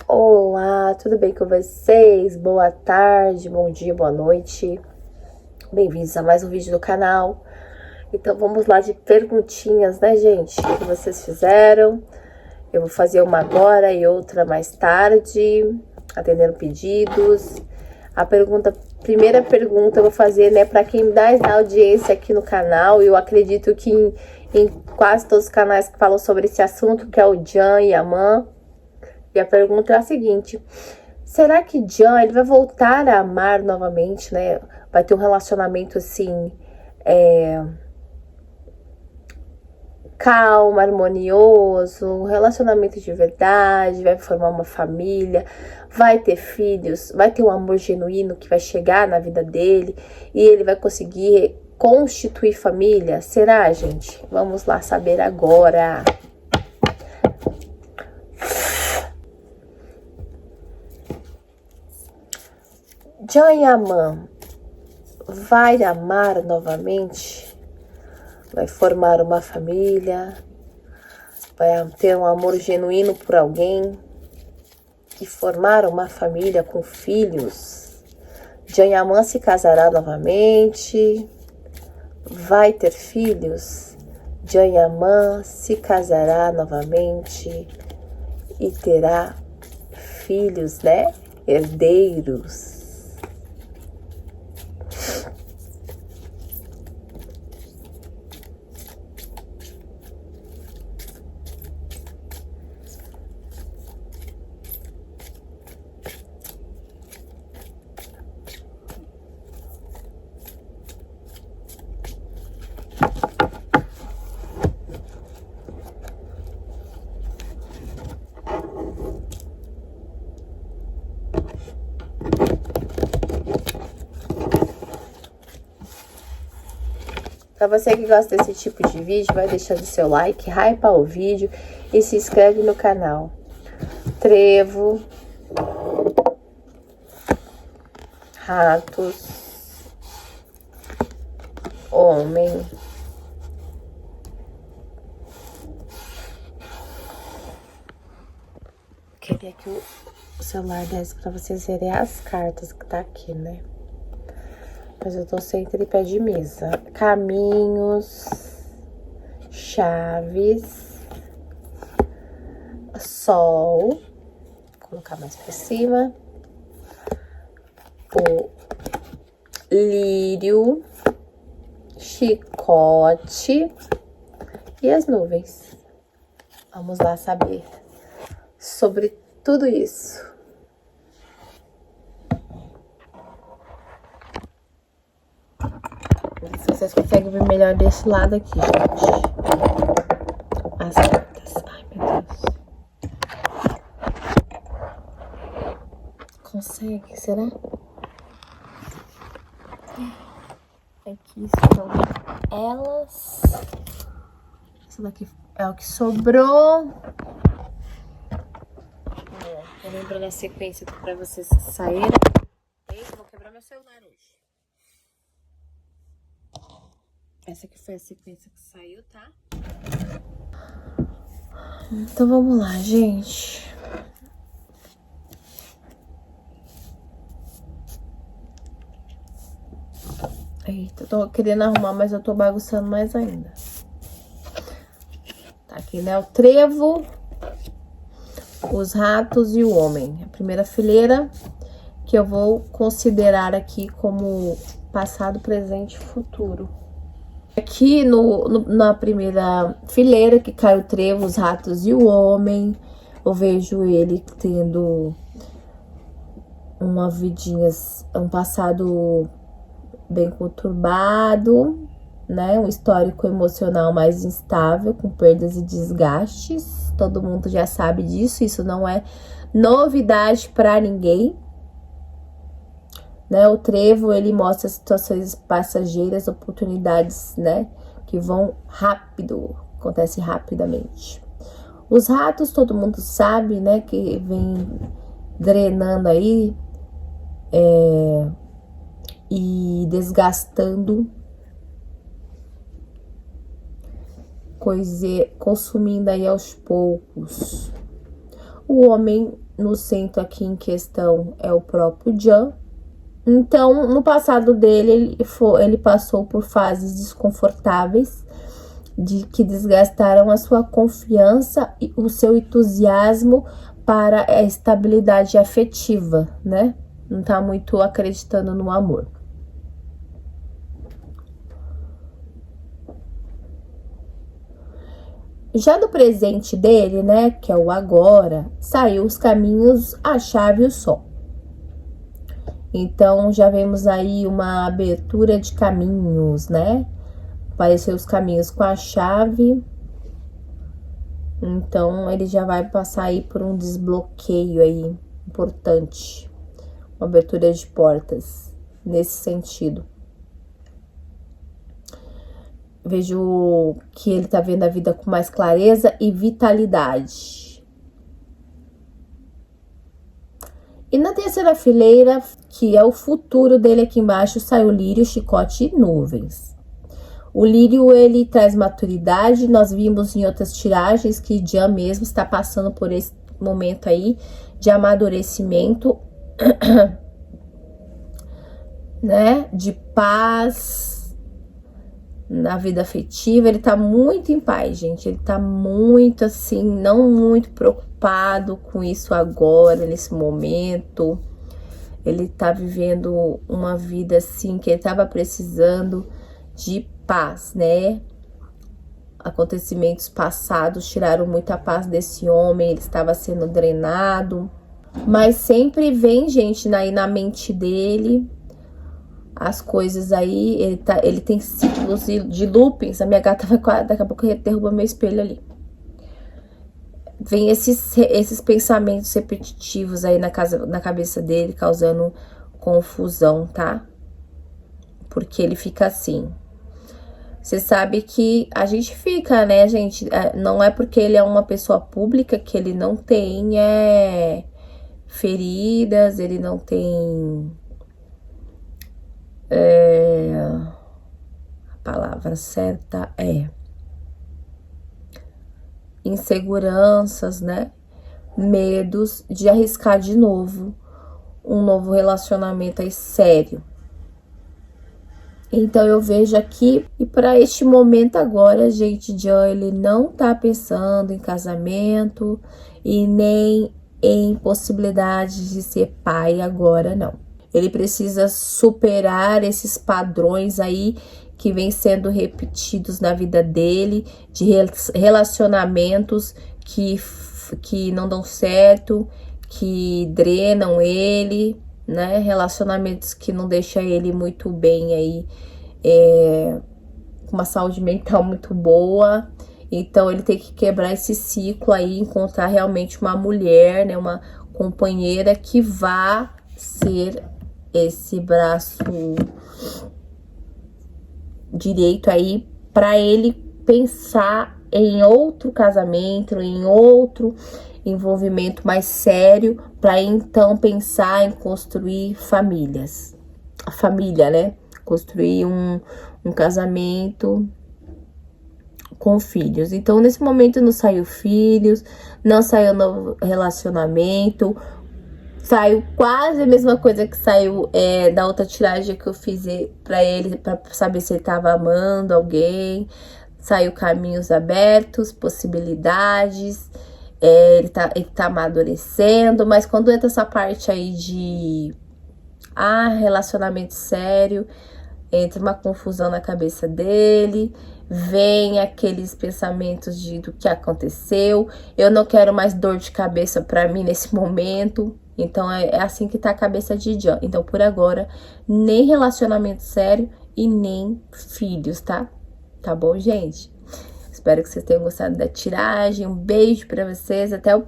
Olá, tudo bem com vocês? Boa tarde, bom dia, boa noite. Bem-vindos a mais um vídeo do canal. Então vamos lá de perguntinhas, né, gente? Que vocês fizeram. Eu vou fazer uma agora e outra mais tarde, atendendo pedidos. Primeira pergunta eu vou fazer, né, para quem dá audiência aqui no canal. Eu acredito que em quase todos os canais que falam sobre esse assunto, que é o Jan e a Man. E a pergunta é a seguinte: será que Jan ele vai voltar a amar novamente, né? Vai ter um relacionamento assim, calmo, harmonioso, um relacionamento de verdade, vai formar uma família, vai ter filhos, vai ter um amor genuíno que vai chegar na vida dele e ele vai conseguir constituir família? Será, gente? Vamos lá saber agora. Jan e a Man vai amar novamente? Vai formar uma família? Vai ter um amor genuíno por alguém? E formar uma família com filhos? Jan e a Man se casará novamente? Vai ter filhos? Jan e a Man se casará novamente e terá filhos, né? Herdeiros. Pra você que gosta desse tipo de vídeo, vai deixando seu like, hypa o vídeo e se inscreve no canal. Trevo, ratos, homem, queria que o celular desse pra vocês verem as cartas que tá aqui, né? Mas eu tô sem tripé de mesa. Caminhos, chaves, sol, vou colocar mais pra cima, o lírio, chicote e as nuvens. Vamos lá saber sobre tudo isso. Se vocês conseguem ver melhor desse lado aqui, gente. As cartas. Ai, meu Deus. Consegue? Será? Aqui estão elas. Isso daqui é o que sobrou. Tô lembrando a sequência pra vocês saírem. Eita, vou quebrar meu celular hoje. Essa aqui foi a sequência que saiu, tá? Então vamos lá, gente. Eita, eu tô querendo arrumar, mas eu tô bagunçando mais ainda. Tá aqui, né? O trevo, os ratos e o homem. A primeira fileira que eu vou considerar aqui como passado, presente e futuro. Aqui na primeira fileira que cai o trevo, os ratos e o homem, eu vejo ele tendo uma vidinha, um passado bem conturbado, né? Um histórico emocional mais instável, com perdas e desgastes. Todo mundo já sabe disso, isso não é novidade para ninguém. Né, o trevo, ele mostra situações passageiras, oportunidades, né, que vão rápido, acontece rapidamente. Os ratos, todo mundo sabe, né, que vem drenando aí e desgastando, consumindo aí aos poucos. O homem no centro aqui em questão é o próprio Jan. Então, no passado dele, ele passou por fases desconfortáveis, que desgastaram a sua confiança e o seu entusiasmo para a estabilidade afetiva, né? Não tá muito acreditando no amor. Já do presente dele, né, que é o agora, saiu os caminhos, a chave e o sol. Então, já vemos aí uma abertura de caminhos, né? Apareceu os caminhos com a chave. Então, ele já vai passar aí por um desbloqueio aí importante. Uma abertura de portas, nesse sentido. Vejo que ele tá vendo a vida com mais clareza e vitalidade. E na terceira fileira, que é o futuro dele aqui embaixo, sai o lírio, chicote e nuvens. O lírio, ele traz maturidade. Nós vimos em outras tiragens que Jan mesmo está passando por esse momento aí de amadurecimento, né? De paz na vida afetiva. Ele tá muito em paz, gente. Ele tá muito assim, não muito preocupado com isso agora, nesse momento. Ele tá vivendo uma vida assim que ele tava precisando de paz, né? Acontecimentos passados tiraram muita paz desse homem, ele estava sendo drenado. Mas sempre vem, gente, aí na mente dele as coisas aí, ele tem ciclos de loopings. A minha gata vai, daqui a pouco derruba meu espelho ali. Vem esses pensamentos repetitivos aí na cabeça dele, causando confusão, tá? Porque ele fica assim. Você sabe que a gente fica, né, gente? Não é porque ele é uma pessoa pública que ele não tem feridas, ele não tem... a palavra certa é inseguranças, né? Medos de arriscar de novo um novo relacionamento aí sério. Então eu vejo aqui, e para este momento agora, gente, Jan, ele não tá pensando em casamento e nem em possibilidade de ser pai agora, não. Ele precisa superar esses padrões aí que vem sendo repetidos na vida dele, de relacionamentos que não dão certo, que drenam ele, né? Relacionamentos que não deixam ele muito bem aí, com uma saúde mental muito boa. Então ele tem que quebrar esse ciclo aí, encontrar realmente uma mulher, né? Uma companheira que vá ser esse braço direito aí para ele pensar em outro casamento, em outro envolvimento mais sério, para então pensar em construir famílias. A família, né? Construir um casamento com filhos. Então, nesse momento não saiu filhos, não saiu novo relacionamento, saiu quase a mesma coisa que saiu da outra tiragem que eu fiz pra ele, pra saber se ele tava amando alguém. Saiu caminhos abertos, possibilidades, ele tá amadurecendo, mas quando entra essa parte aí de relacionamento sério, entra uma confusão na cabeça dele, vem aqueles pensamentos do que aconteceu, eu não quero mais dor de cabeça pra mim nesse momento. Então, é assim que tá a cabeça de Jan. Então, por agora, nem relacionamento sério e nem filhos, tá? Tá bom, gente? Espero que vocês tenham gostado da tiragem. Um beijo pra vocês. Até o